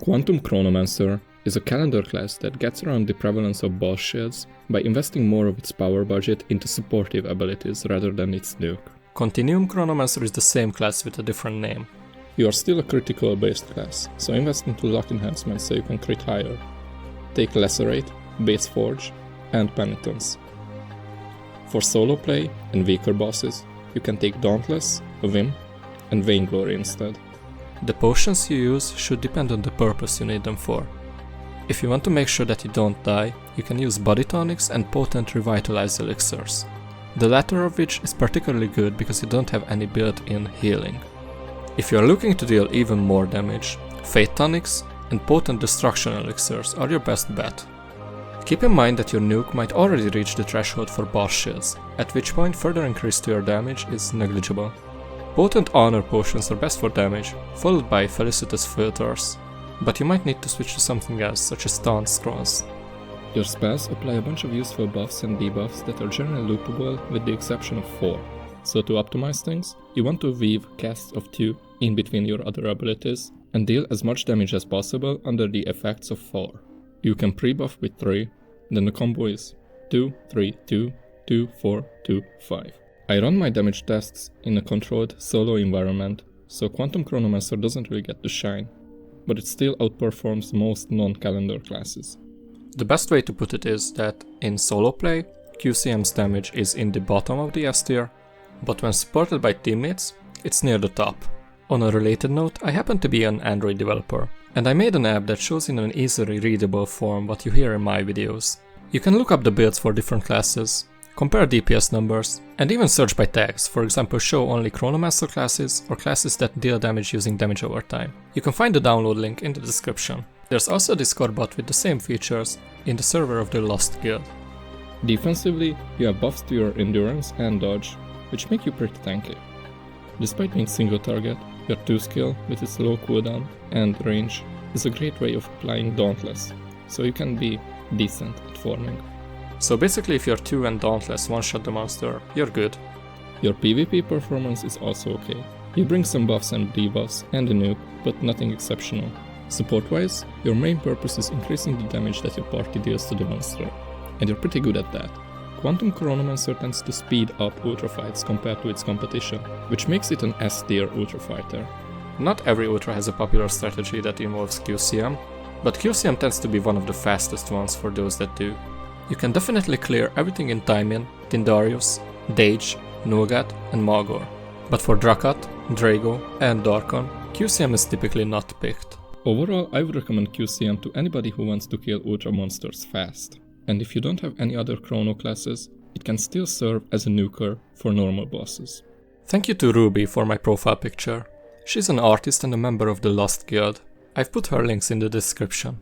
Quantum Chronomancer is a calendar class that gets around the prevalence of boss shields by investing more of its power budget into supportive abilities rather than its nuke. Continuum Chronomancer is the same class with a different name. You are still a critical based class, so invest into luck enhancements so you can crit higher. Take Lacerate, Base Forge, and Penitence. For solo play and weaker bosses, you can take Dauntless, Vim, and Vainglory instead. The potions you use should depend on the purpose you need them for. If you want to make sure that you don't die, you can use body tonics and potent revitalize elixirs. The latter of which is particularly good because you don't have any built-in healing. If you are looking to deal even more damage, Fate tonics and potent destruction elixirs are your best bet. Keep in mind that your nuke might already reach the threshold for boss shields, at which point further increase to your damage is negligible. Potent honor potions are best for damage, followed by felicitous filters, but you might need to switch to something else, such as taunt scrolls. Your spells apply a bunch of useful buffs and debuffs that are generally loopable with the exception of 4. So to optimize things, you want to weave casts of 2 in between your other abilities and deal as much damage as possible under the effects of 4. You can pre-buff with 3, then the combo is 2, 3, 2, 2, 4, 2, 5. I run my damage tests in a controlled solo environment, so Quantum Chronomancer doesn't really get to shine, but it still outperforms most non-calendar classes. The best way to put it is that in solo play, QCM's damage is in the bottom of the S tier, but when supported by teammates, it's near the top. On a related note, I happen to be an Android developer, and I made an app that shows in an easily readable form what you hear in my videos. You can look up the builds for different classes, compare DPS numbers, and even search by tags, for example show only Chronomancer classes or classes that deal damage using damage over time. You can find the download link in the description. There's also a Discord bot with the same features in the server of the Lost Guild. Defensively, you have buffs to your endurance and dodge, which make you pretty tanky. Despite being single target, your 2 skill with its low cooldown and range is a great way of applying Dauntless, so you can be decent at forming. So basically if you're 2 and Dauntless one-shot the monster, you're good. Your PvP performance is also okay. You bring some buffs and debuffs and a nuke, but nothing exceptional. Support-wise, your main purpose is increasing the damage that your party deals to the monster, and you're pretty good at that. Quantum Chronomancer tends to speed up ultra fights compared to its competition, which makes it an S-tier ultra fighter. Not every ultra has a popular strategy that involves QCM, but QCM tends to be one of the fastest ones for those that do. You can definitely clear everything in Thymian, Tindarius, Dage, Nulgat and Magor, but for Drakat, Drago and Darkon, QCM is typically not picked. Overall, I would recommend QCM to anybody who wants to kill ultra monsters fast. And if you don't have any other chrono classes, it can still serve as a nuker for normal bosses. Thank you to Ruby for my profile picture. She's an artist and a member of the Lost Guild. I've put her links in the description.